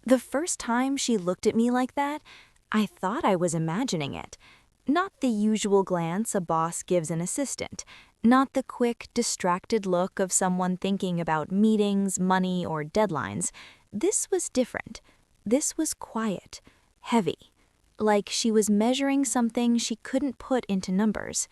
The first time she looked at me like that, I thought I was imagining it. Not the usual glance a boss gives an assistant, not the quick, distracted look of someone thinking about meetings, money, or deadlines. This was different. This was quiet, heavy, like she was measuring something she couldn't put into numbers.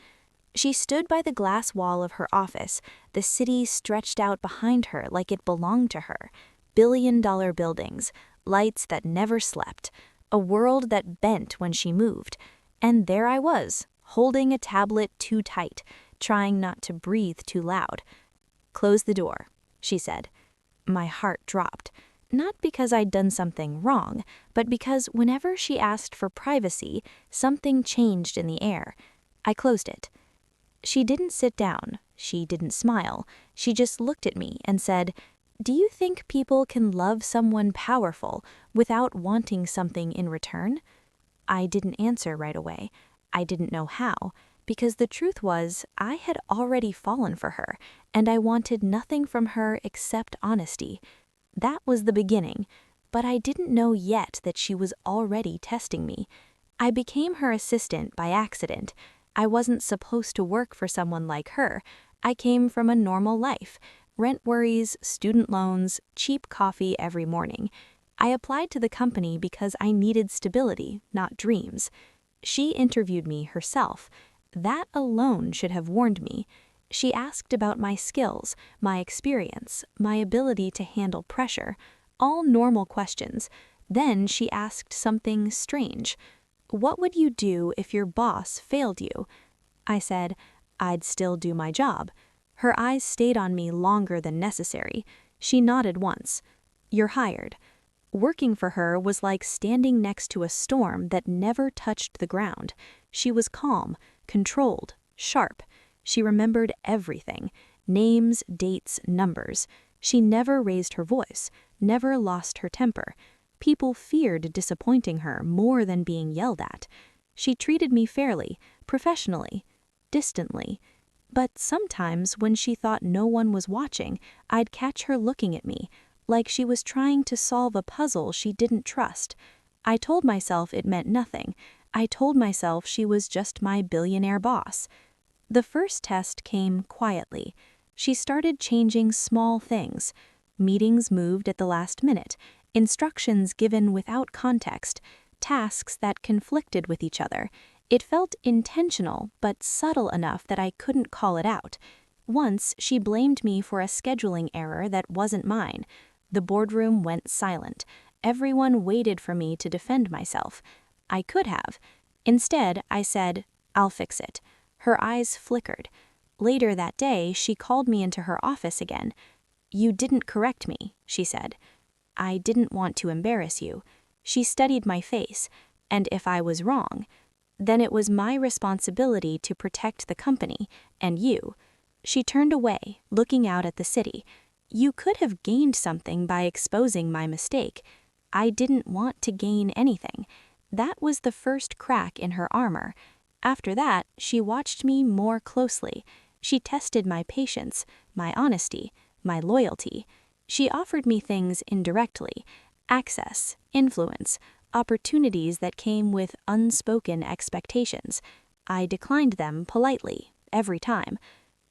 She stood by the glass wall of her office, the city stretched out behind her like it belonged to her. Billion-dollar buildings, lights that never slept, a world that bent when she moved. And there I was, holding a tablet too tight, trying not to breathe too loud. "Close the door," she said. My heart dropped, not because I'd done something wrong, but because whenever she asked for privacy, something changed in the air. I closed it. She didn't sit down. She didn't smile. She just looked at me and said, "Do you think people can love someone powerful without wanting something in return?" I didn't answer right away. I didn't know how, because the truth was I had already fallen for her, and I wanted nothing from her except honesty. That was the beginning, but I didn't know yet that she was already testing me. I became her assistant by accident. I wasn't supposed to work for someone like her. I came from a normal life. Rent worries, student loans, cheap coffee every morning. I applied to the company because I needed stability, not dreams. She interviewed me herself. That alone should have warned me. She asked about my skills, my experience, my ability to handle pressure, all normal questions. Then she asked something strange. "What would you do if your boss failed you?" I said, "I'd still do my job." Her eyes stayed on me longer than necessary. She nodded once. "You're hired." Working for her was like standing next to a storm that never touched the ground. She was calm, controlled, sharp. She remembered everything: names, dates, numbers. She never raised her voice, never lost her temper. People feared disappointing her more than being yelled at. She treated me fairly, professionally, distantly. But sometimes when she thought no one was watching, I'd catch her looking at me, like she was trying to solve a puzzle she didn't trust. I told myself it meant nothing. I told myself she was just my billionaire boss. The first test came quietly. She started changing small things. Meetings moved at the last minute, instructions given without context, tasks that conflicted with each other. It felt intentional, but subtle enough that I couldn't call it out. Once, she blamed me for a scheduling error that wasn't mine. The boardroom went silent. Everyone waited for me to defend myself. I could have. Instead, I said, "I'll fix it." Her eyes flickered. Later that day, she called me into her office again. "You didn't correct me," she said. "I didn't want to embarrass you." She studied my face, and if I was wrong, then it was my responsibility to protect the company and you. She turned away, looking out at the city. "You could have gained something by exposing my mistake." I didn't want to gain anything. That was the first crack in her armor. After that, she watched me more closely. She tested my patience, my honesty, my loyalty. She offered me things indirectly: access, influence, opportunities that came with unspoken expectations. I declined them politely, every time.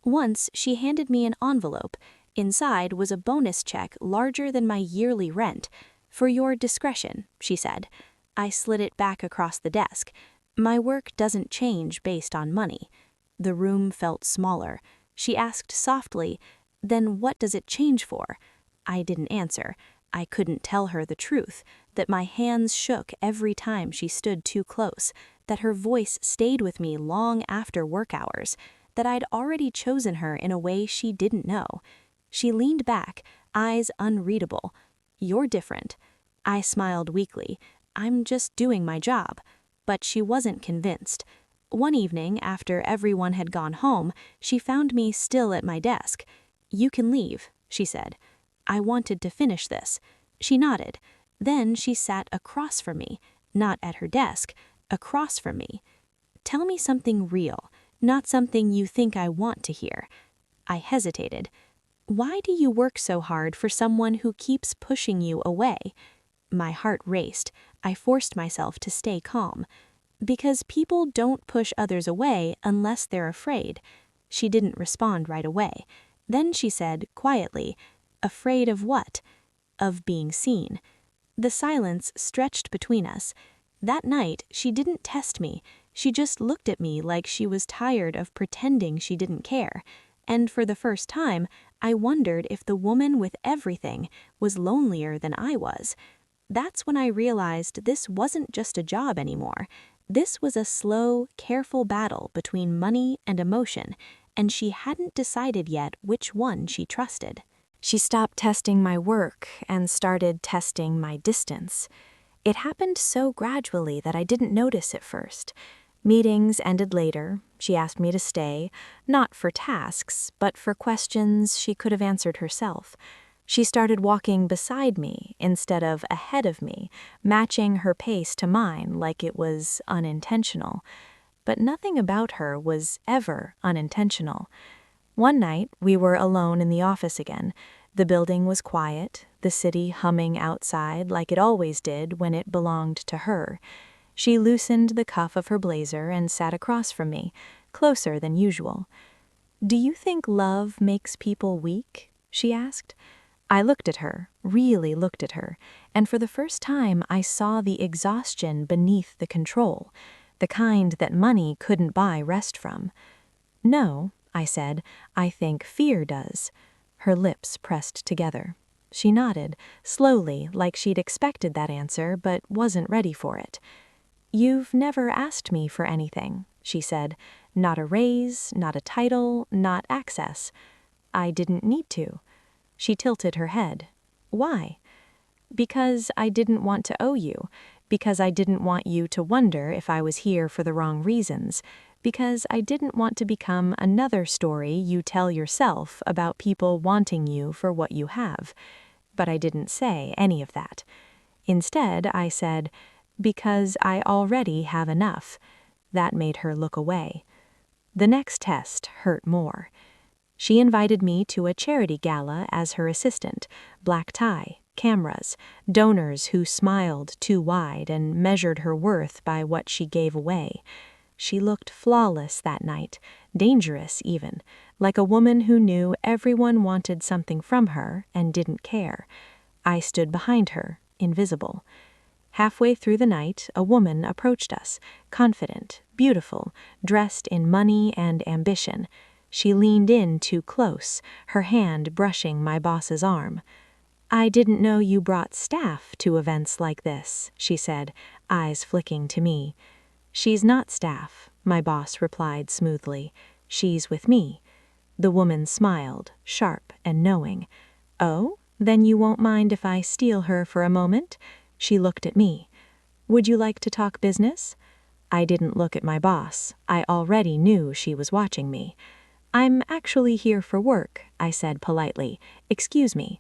Once, she handed me an envelope. Inside was a bonus check larger than my yearly rent. "For your discretion," she said. I slid it back across the desk. My work doesn't change based on money. The room felt smaller. She asked softly, "Then what does it change for?" I didn't answer. I couldn't tell her the truth, that my hands shook every time she stood too close, that her voice stayed with me long after work hours, that I'd already chosen her in a way she didn't know. She leaned back, eyes unreadable. "You're different." I smiled weakly. "I'm just doing my job." But she wasn't convinced. One evening, after everyone had gone home, she found me still at my desk. "You can leave," she said. I wanted to finish this. She nodded. Then she sat across from me, not at her desk, across from me. "Tell me something real, not something you think I want to hear." I hesitated. "Why do you work so hard for someone who keeps pushing you away?" My heart raced. I forced myself to stay calm. Because people don't push others away unless they're afraid. She didn't respond right away. Then she said, quietly, "Afraid of what?" "Of being seen." The silence stretched between us. That night, she didn't test me. She just looked at me like she was tired of pretending she didn't care. And for the first time, I wondered if the woman with everything was lonelier than I was. That's when I realized this wasn't just a job anymore. This was a slow, careful battle between money and emotion, and she hadn't decided yet which one she trusted. She stopped testing my work and started testing my distance. It happened so gradually that I didn't notice at first. Meetings ended later. She asked me to stay, not for tasks, but for questions she could have answered herself. She started walking beside me instead of ahead of me, matching her pace to mine like it was unintentional. But nothing about her was ever unintentional. One night, we were alone in the office again. The building was quiet, the city humming outside like it always did when it belonged to her. She loosened the cuff of her blazer and sat across from me, closer than usual. "Do you think love makes people weak?" she asked. I looked at her, really looked at her, and for the first time I saw the exhaustion beneath the control, the kind that money couldn't buy rest from. "No," I said, "I think fear does." Her lips pressed together. She nodded, slowly, like she'd expected that answer but wasn't ready for it. "You've never asked me for anything," she said. "Not a raise, not a title, not access." "I didn't need to." She tilted her head. "Why?" "Because I didn't want to owe you. Because I didn't want you to wonder if I was here for the wrong reasons. Because I didn't want to become another story you tell yourself about people wanting you for what you have." But I didn't say any of that. Instead, I said, "Because I already have enough." That made her look away. The next test hurt more. She invited me to a charity gala as her assistant, black tie, cameras, donors who smiled too wide and measured her worth by what she gave away. She looked flawless that night, dangerous even, like a woman who knew everyone wanted something from her and didn't care. I stood behind her, invisible. Halfway through the night, a woman approached us, confident, beautiful, dressed in money and ambition. She leaned in too close, her hand brushing my boss's arm. "I didn't know you brought staff to events like this," she said, eyes flicking to me. "She's not staff," my boss replied smoothly. "She's with me." The woman smiled, sharp and knowing. "Oh, then you won't mind if I steal her for a moment?" She looked at me. "Would you like to talk business?" I didn't look at my boss. I already knew she was watching me. "I'm actually here for work," I said politely. "Excuse me."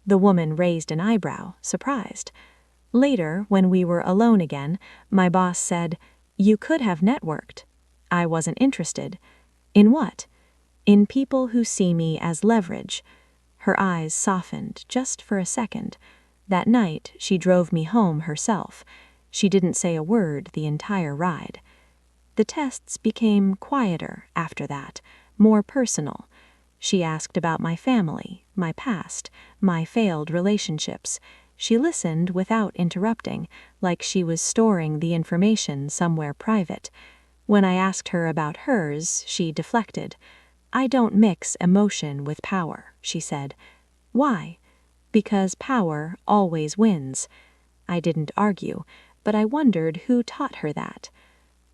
The woman raised an eyebrow, surprised. Later, when we were alone again, my boss said, "You could have networked." I wasn't interested. "In what?" "In people who see me as leverage." Her eyes softened just for a second. That night, she drove me home herself. She didn't say a word the entire ride. The tests became quieter after that, more personal. She asked about my family, my past, my failed relationships. She listened without interrupting, like she was storing the information somewhere private. When I asked her about hers, she deflected. "I don't mix emotion with power," she said. "Why?" "Because power always wins." I didn't argue, but I wondered who taught her that.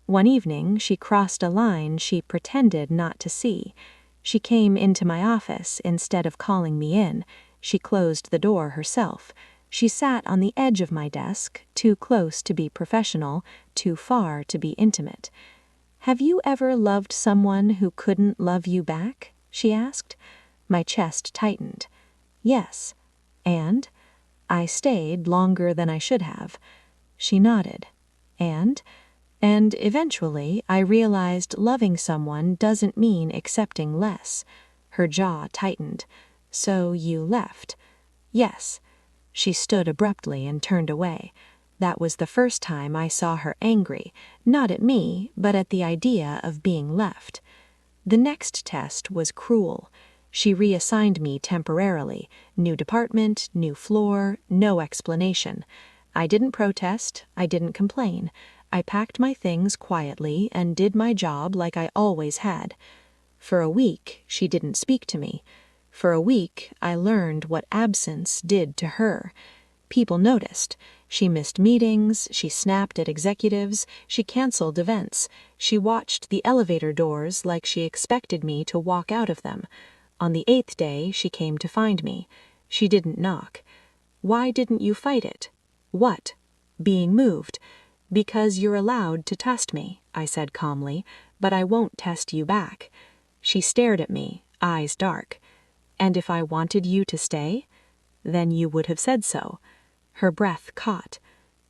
One evening, she crossed a line she pretended not to see. She came into my office instead of calling me in. She closed the door herself. She sat on the edge of my desk, too close to be professional, too far to be intimate. "Have you ever loved someone who couldn't love you back?" she asked. My chest tightened. "Yes." "And?" "I stayed longer than I should have." She nodded. "And?" "And eventually I realized loving someone doesn't mean accepting less." Her jaw tightened. "So you left?" "Yes." She stood abruptly and turned away. That was the first time I saw her angry, not at me, but at the idea of being left. The next test was cruel. She reassigned me temporarily. New department, new floor, no explanation. I didn't protest, I didn't complain. I packed my things quietly and did my job like I always had. For a week, she didn't speak to me. For a week, I learned what absence did to her. People noticed. She missed meetings, she snapped at executives, she canceled events. She watched the elevator doors like she expected me to walk out of them. On the 8th day, she came to find me. She didn't knock. Why didn't you fight it? What? Being moved. Because you're allowed to test me, I said calmly, but I won't test you back. She stared at me, eyes dark. And if I wanted you to stay? Then you would have said so. Her breath caught.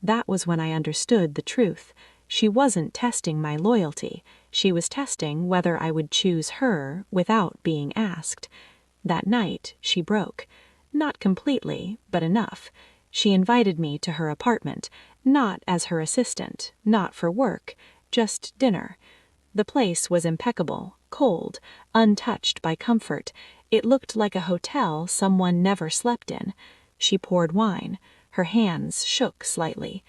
That was when I understood the truth. She wasn't testing my loyalty. She was testing whether I would choose her without being asked. That night, she broke. Not completely, but enough. She invited me to her apartment, not as her assistant, not for work, just dinner. The place was impeccable, cold, untouched by comfort. It looked like a hotel someone never slept in. She poured wine. Her hands shook slightly.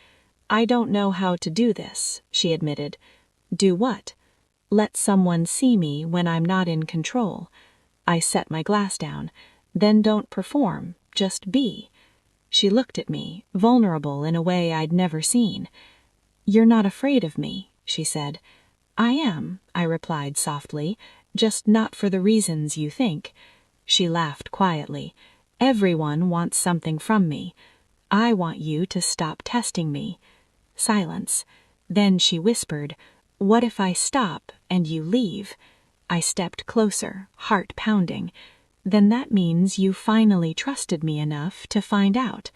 I don't know how to do this, she admitted. Do what? Let someone see me when I'm not in control. I set my glass down. Then don't perform, just be. She looked at me, vulnerable in a way I'd never seen. You're not afraid of me, she said. I am, I replied softly, just not for the reasons you think. She laughed quietly. Everyone wants something from me. I want you to stop testing me. Silence. Then she whispered, What if I stop and you leave? I stepped closer, heart pounding. Then that means you finally trusted me enough to find out.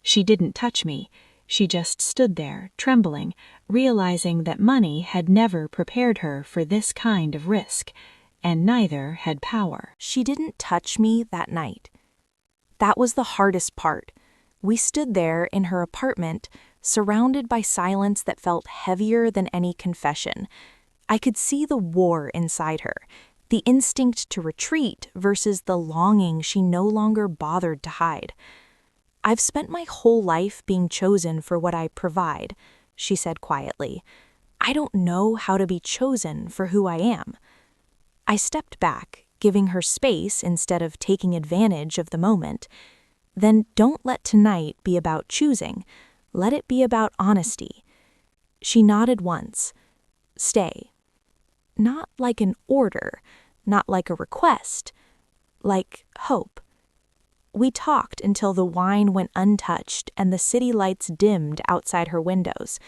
She didn't touch me. She just stood there, trembling, realizing that money had never prepared her for this kind of risk, and neither had power. She didn't touch me that night. That was the hardest part. We stood there in her apartment, surrounded by silence that felt heavier than any confession. I could see the war inside her, the instinct to retreat versus the longing she no longer bothered to hide. I've spent my whole life being chosen for what I provide, she said quietly. I don't know how to be chosen for who I am. I stepped back, giving her space instead of taking advantage of the moment. Then don't let tonight be about choosing. Let it be about honesty. She nodded once. Stay. Not like an order, not like a request, like hope. We talked until the wine went untouched and the city lights dimmed outside her windows.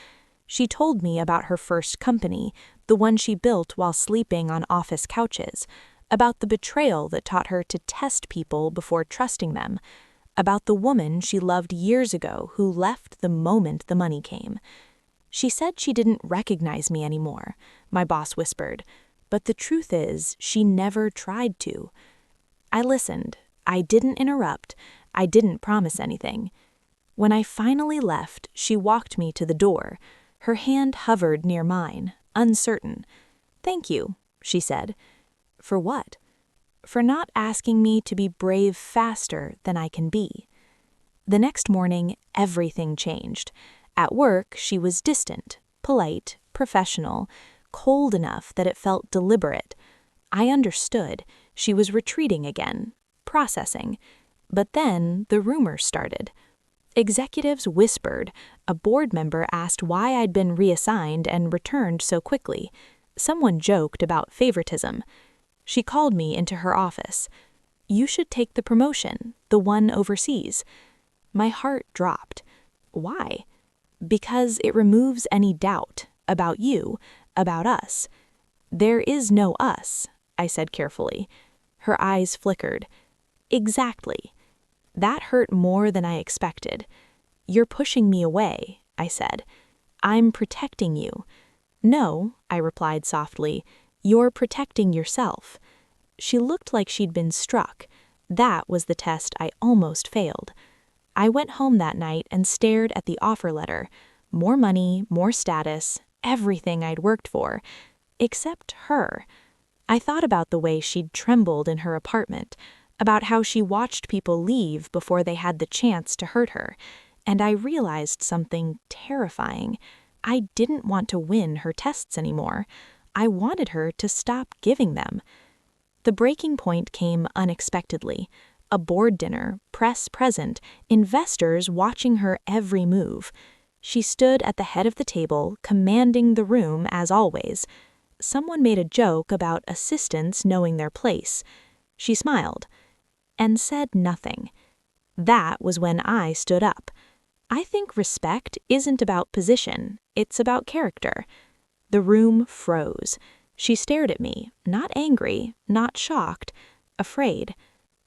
She told me about her first company, the one she built while sleeping on office couches, about the betrayal that taught her to test people before trusting them, about the woman she loved years ago who left the moment the money came. She said she didn't recognize me anymore, my boss whispered, but the truth is she never tried to. I listened. I didn't interrupt. I didn't promise anything. When I finally left, she walked me to the door. Her hand hovered near mine, uncertain. Thank you, she said. For what? For not asking me to be brave faster than I can be. The next morning, everything changed. At work, she was distant, polite, professional, cold enough that it felt deliberate. I understood. She was retreating again, processing. But then the rumors started. Executives whispered. A board member asked why I'd been reassigned and returned so quickly. Someone joked about favoritism. She called me into her office. You should take the promotion, the one overseas. My heart dropped. Why? Because it removes any doubt about you, about us. There is no us, I said carefully. Her eyes flickered. Exactly. That hurt more than I expected. You're pushing me away, I said. I'm protecting you. No, I replied softly. You're protecting yourself. She looked like she'd been struck. That was the test I almost failed. I went home that night and stared at the offer letter. More money, more status, everything I'd worked for. Except her. I thought about the way she'd trembled in her apartment, about how she watched people leave before they had the chance to hurt her, and I realized something terrifying. I didn't want to win her tests anymore. I wanted her to stop giving them. The breaking point came unexpectedly. A board dinner, press present, investors watching her every move. She stood at the head of the table, commanding the room as always. Someone made a joke about assistants knowing their place. She smiled and said nothing. That was when I stood up. I think respect isn't about position, it's about character. The room froze. She stared at me, not angry, not shocked, afraid.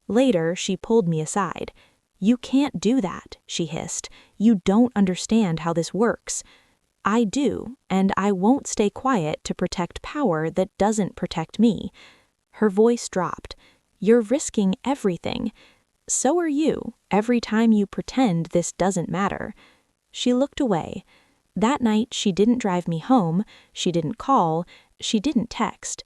Later, she pulled me aside. "You can't do that," she hissed. "You don't understand how this works." "I do, and I won't stay quiet to protect power that doesn't protect me." Her voice dropped. "You're risking everything. So are you, every time you pretend this doesn't matter." She looked away. That night, she didn't drive me home, she didn't call, she didn't text.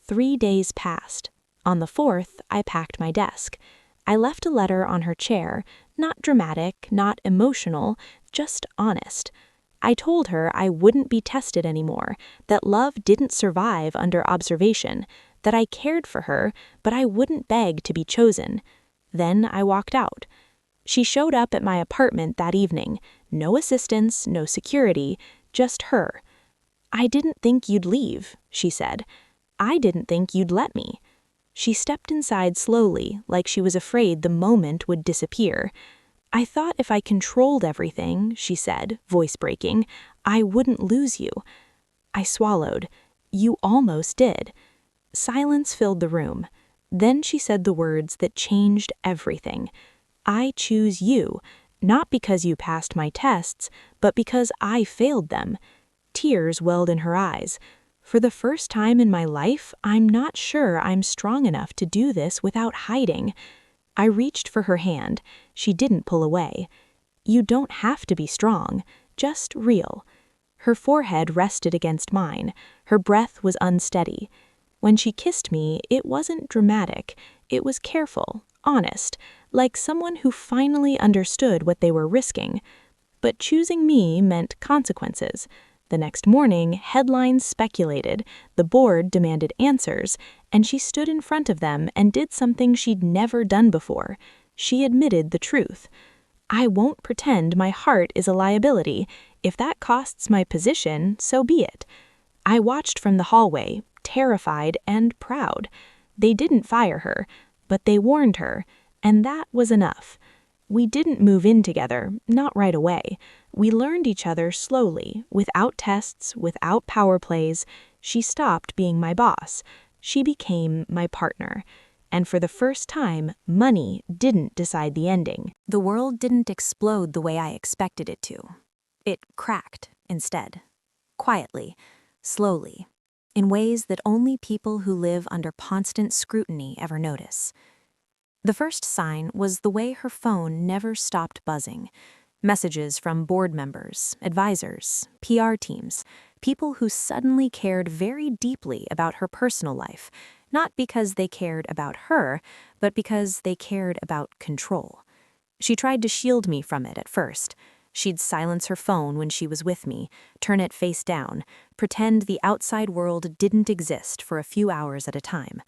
3 days passed. On the 4th, I packed my desk. I left a letter on her chair, not dramatic, not emotional, just honest. I told her I wouldn't be tested anymore, that love didn't survive under observation, that I cared for her, but I wouldn't beg to be chosen. Then I walked out. She showed up at my apartment that evening. No assistance, no security, just her. "I didn't think you'd leave," she said. "I didn't think you'd let me." She stepped inside slowly, like she was afraid the moment would disappear. "I thought if I controlled everything," she said, voice breaking, "I wouldn't lose you." I swallowed. "You almost did." Silence filled the room. Then she said the words that changed everything. "I choose you, not because you passed my tests, but because I failed them." Tears welled in her eyes. "For the first time in my life, I'm not sure I'm strong enough to do this without hiding." I reached for her hand. She didn't pull away. "You don't have to be strong, just real." Her forehead rested against mine. Her breath was unsteady. When she kissed me, it wasn't dramatic. It was careful, honest, like someone who finally understood what they were risking. But choosing me meant consequences. The next morning, headlines speculated, the board demanded answers, and she stood in front of them and did something she'd never done before. She admitted the truth. "I won't pretend my heart is a liability. If that costs my position, so be it." I watched from the hallway, terrified and proud. They didn't fire her, but they warned her, and that was enough. We didn't move in together, not right away. We learned each other slowly, without tests, without power plays. She stopped being my boss. She became my partner. And for the first time, money didn't decide the ending. The world didn't explode the way I expected it to. It cracked instead. Quietly, slowly, in ways that only people who live under constant scrutiny ever notice. The first sign was the way her phone never stopped buzzing. Messages from board members, advisors, PR teams, people who suddenly cared very deeply about her personal life, not because they cared about her, but because they cared about control. She tried to shield me from it at first. She'd silence her phone when she was with me, turn it face down, pretend the outside world didn't exist for a few hours at a time.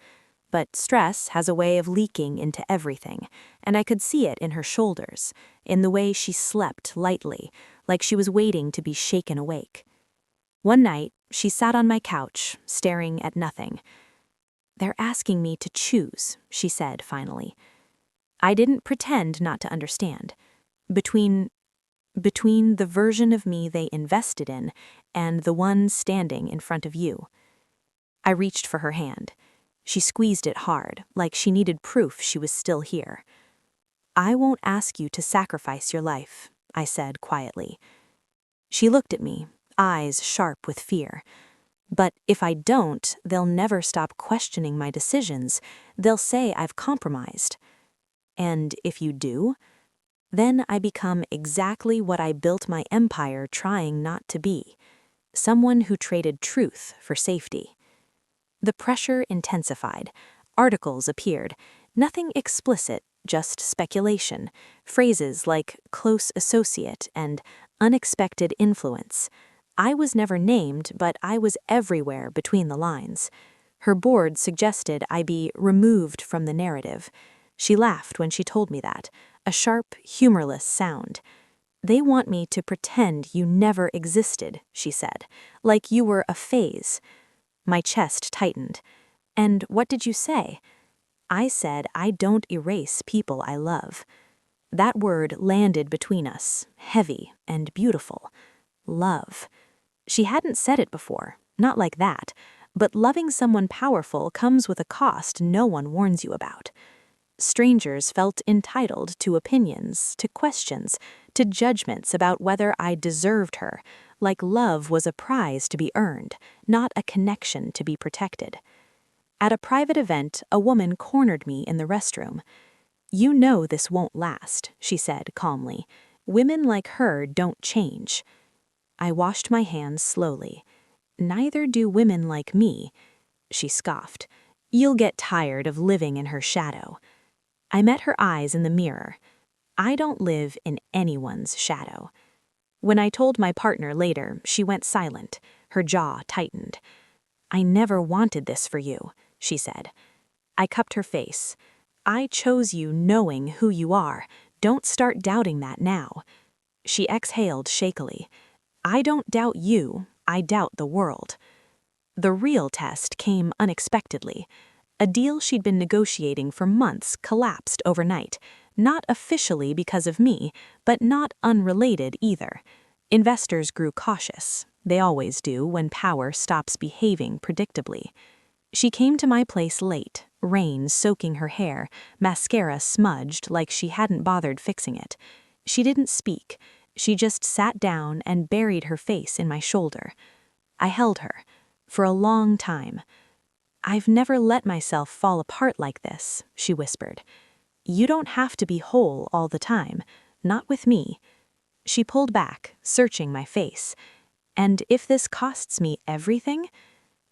But stress has a way of leaking into everything, and I could see it in her shoulders, in the way she slept lightly, like she was waiting to be shaken awake. One night, she sat on my couch, staring at nothing. "They're asking me to choose," she said finally. I didn't pretend not to understand. Between the version of me they invested in and the one standing in front of you. I reached for her hand. She squeezed it hard, like she needed proof she was still here. "I won't ask you to sacrifice your life," I said quietly. She looked at me, eyes sharp with fear. "But if I don't, they'll never stop questioning my decisions. They'll say I've compromised." "And if you do?" Then I become exactly what I built my empire trying not to be, someone who traded truth for safety. The pressure intensified. Articles appeared. Nothing explicit, just speculation. Phrases like close associate and unexpected influence. I was never named, but I was everywhere between the lines. Her board suggested I be removed from the narrative. She laughed when she told me that, a sharp, humorless sound. They want me to pretend you never existed, she said, like you were a phase. My chest tightened. And what did you say? I said I don't erase people I love. That word landed between us, heavy and beautiful. Love. She hadn't said it before, not like that, but loving someone powerful comes with a cost no one warns you about. Strangers felt entitled to opinions, to questions, to judgments about whether I deserved her, like love was a prize to be earned, not a connection to be protected. At a private event, a woman cornered me in the restroom. "You know this won't last," she said calmly. "Women like her don't change." I washed my hands slowly. "Neither do women like me." She scoffed. "You'll get tired of living in her shadow." I met her eyes in the mirror. I don't live in anyone's shadow. When I told my partner later, she went silent. Her jaw tightened. "I never wanted this for you," she said. I cupped her face. "I chose you knowing who you are. Don't start doubting that now." She exhaled shakily. "I don't doubt you, I doubt the world." The real test came unexpectedly. A deal she'd been negotiating for months collapsed overnight, not officially because of me, but not unrelated either. Investors grew cautious. They always do when power stops behaving predictably. She came to my place late, rain soaking her hair, mascara smudged like she hadn't bothered fixing it. She didn't speak. She just sat down and buried her face in my shoulder. I held her. For a long time. "I've never let myself fall apart like this," she whispered. "You don't have to be whole all the time. Not with me." She pulled back, searching my face. "And if this costs me everything?"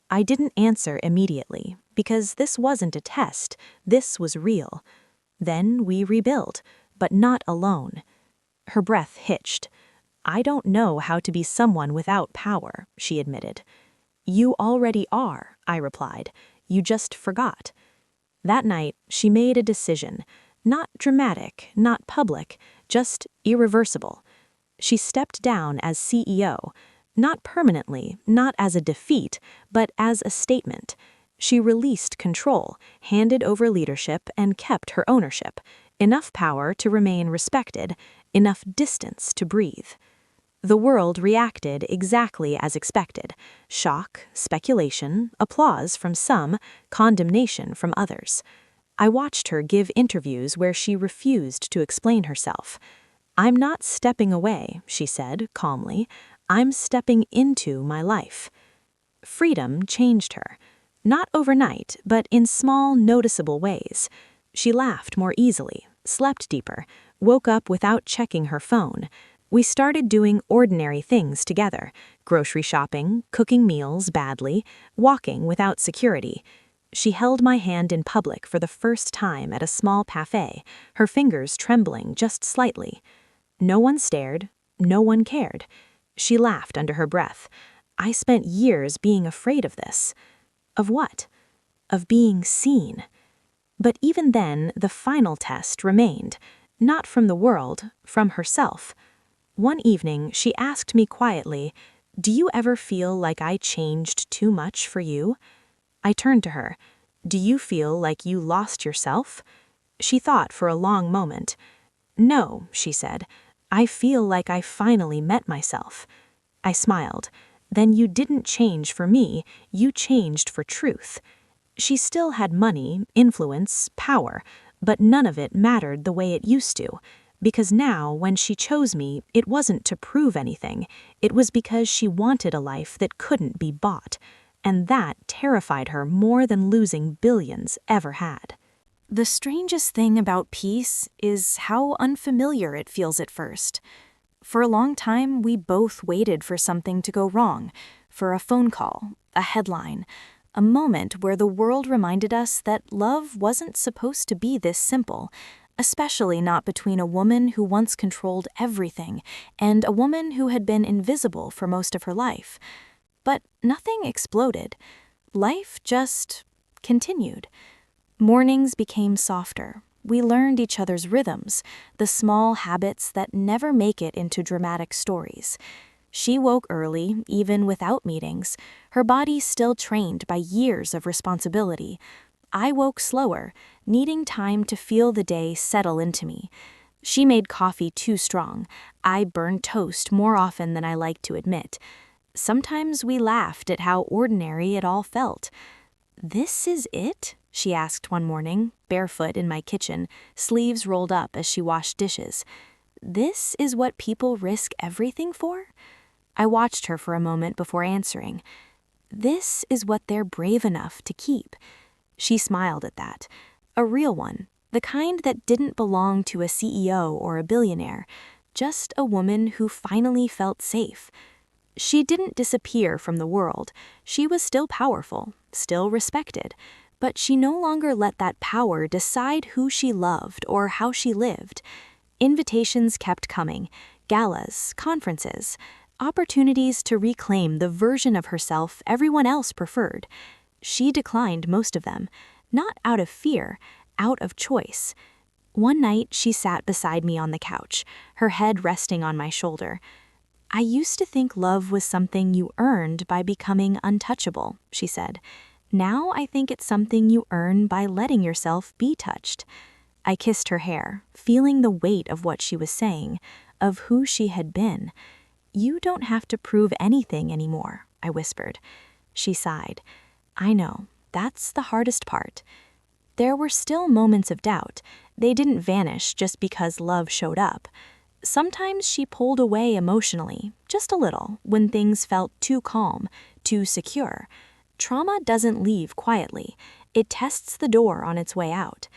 I didn't answer immediately, because this wasn't a test, this was real. Then we rebuilt, but not alone. Her breath hitched. "I don't know how to be someone without power," she admitted. "You already are," I replied. "You just forgot." That night, she made a decision. Not dramatic, not public, just irreversible. She stepped down as CEO, not permanently, not as a defeat, but as a statement. She released control, handed over leadership, and kept her ownership. Enough power to remain respected, enough distance to breathe. The world reacted exactly as expected. Shock, speculation, applause from some, condemnation from others. I watched her give interviews where she refused to explain herself. "I'm not stepping away," she said calmly. "I'm stepping into my life." Freedom changed her. Not overnight, but in small, noticeable ways. She laughed more easily, slept deeper, woke up without checking her phone. We started doing ordinary things together, grocery shopping, cooking meals badly, walking without security. She held my hand in public for the first time at a small cafe, her fingers trembling just slightly. No one stared, no one cared. She laughed under her breath. I spent years being afraid of this. Of what? Of being seen. But even then, the final test remained, not from the world, from herself. One evening, she asked me quietly, "Do you ever feel like I changed too much for you?" I turned to her. "Do you feel like you lost yourself?" She thought for a long moment. "No," she said. "I feel like I finally met myself." I smiled. "Then you didn't change for me, you changed for truth." She still had money, influence, power, but none of it mattered the way it used to. Because now, when she chose me, it wasn't to prove anything. It was because she wanted a life that couldn't be bought. And that terrified her more than losing billions ever had. The strangest thing about peace is how unfamiliar it feels at first. For a long time, we both waited for something to go wrong, for a phone call, a headline, a moment where the world reminded us that love wasn't supposed to be this simple, especially not between a woman who once controlled everything and a woman who had been invisible for most of her life. But nothing exploded. Life just continued. Mornings became softer. We learned each other's rhythms, the small habits that never make it into dramatic stories. She woke early, even without meetings, her body still trained by years of responsibility. I woke slower, needing time to feel the day settle into me. She made coffee too strong. I burned toast more often than I liked to admit. Sometimes we laughed at how ordinary it all felt. "This is it?" she asked one morning, barefoot in my kitchen, sleeves rolled up as she washed dishes. "This is what people risk everything for?" I watched her for a moment before answering. "This is what they're brave enough to keep." She smiled at that. A real one, the kind that didn't belong to a CEO or a billionaire, just a woman who finally felt safe. She didn't disappear from the world. She was still powerful, still respected, but she no longer let that power decide who she loved or how she lived. Invitations kept coming, galas, conferences, opportunities to reclaim the version of herself everyone else preferred. She declined most of them, not out of fear, out of choice. One night, she sat beside me on the couch, her head resting on my shoulder. "I used to think love was something you earned by becoming untouchable," she said. "Now I think it's something you earn by letting yourself be touched." I kissed her hair, feeling the weight of what she was saying, of who she had been. "You don't have to prove anything anymore," I whispered. She sighed. "I know, that's the hardest part." There were still moments of doubt. They didn't vanish just because love showed up. Sometimes she pulled away emotionally, just a little, when things felt too calm, too secure. Trauma doesn't leave quietly. It tests the door on its way out.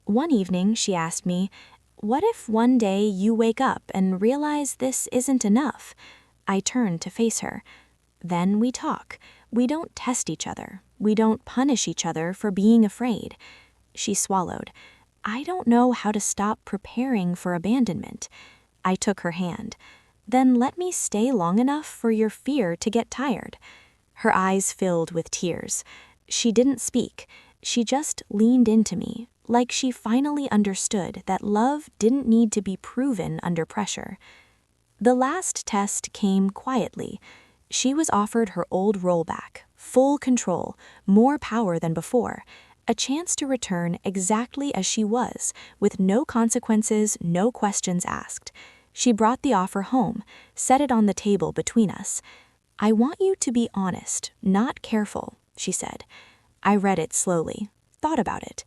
One evening, she asked me, "What if one day you wake up and realize this isn't enough?" I turned to face her. "Then we talk. We don't test each other. We don't punish each other for being afraid." She swallowed. "I don't know how to stop preparing for abandonment." I took her hand. "Then let me stay long enough for your fear to get tired." Her eyes filled with tears. She didn't speak. She just leaned into me, like she finally understood that love didn't need to be proven under pressure. The last test came quietly. She was offered her old role back, full control, more power than before, a chance to return exactly as she was, with no consequences, no questions asked. She brought the offer home, set it on the table between us. "I want you to be honest, not careful," she said. I read it slowly, thought about it.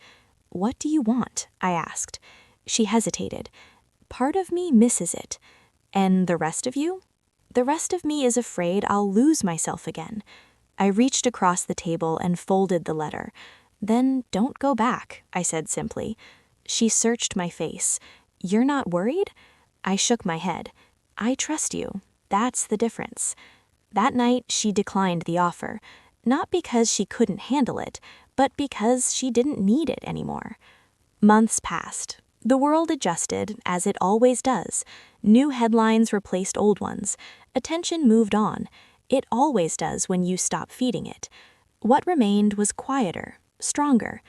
"What do you want?" I asked. She hesitated. "Part of me misses it." "And the rest of you?" "The rest of me is afraid I'll lose myself again." I reached across the table and folded the letter. "Then don't go back," I said simply. She searched my face. "You're not worried?" I shook my head. "I trust you. That's the difference." That night, she declined the offer, not because she couldn't handle it, but because she didn't need it anymore. Months passed. The world adjusted, as it always does. New headlines replaced old ones. Attention moved on. It always does when you stop feeding it. What remained was quieter, stronger.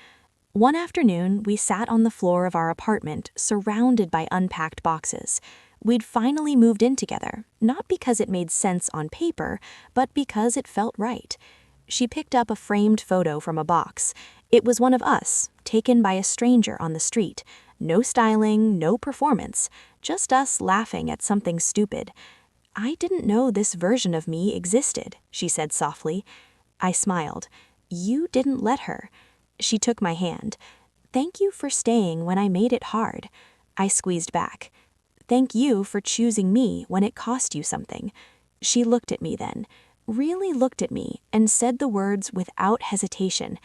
One afternoon, we sat on the floor of our apartment, surrounded by unpacked boxes. We'd finally moved in together, not because it made sense on paper, but because it felt right. She picked up a framed photo from a box. It was one of us, taken by a stranger on the street. No styling, no performance, just us laughing at something stupid. "I didn't know this version of me existed," she said softly. I smiled. "You didn't let her." She took my hand. "Thank you for staying when I made it hard." I squeezed back. "Thank you for choosing me when it cost you something." She looked at me then, really looked at me, and said the words without hesitation.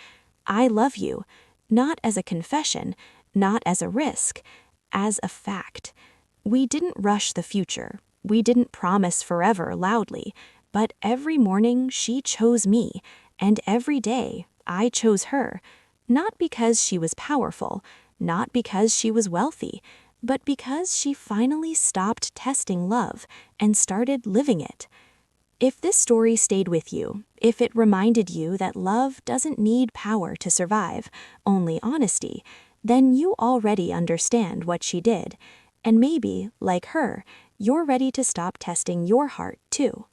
"I love you. Not as a confession, not as a risk, as a fact. We didn't rush the future. We didn't promise forever loudly, but every morning she chose me, and every day I chose her, not because she was powerful, not because she was wealthy, but because she finally stopped testing love and started living it. If this story stayed with you, if it reminded you that love doesn't need power to survive, only honesty, then you already understand what she did. And maybe, like her, you're ready to stop testing your heart too.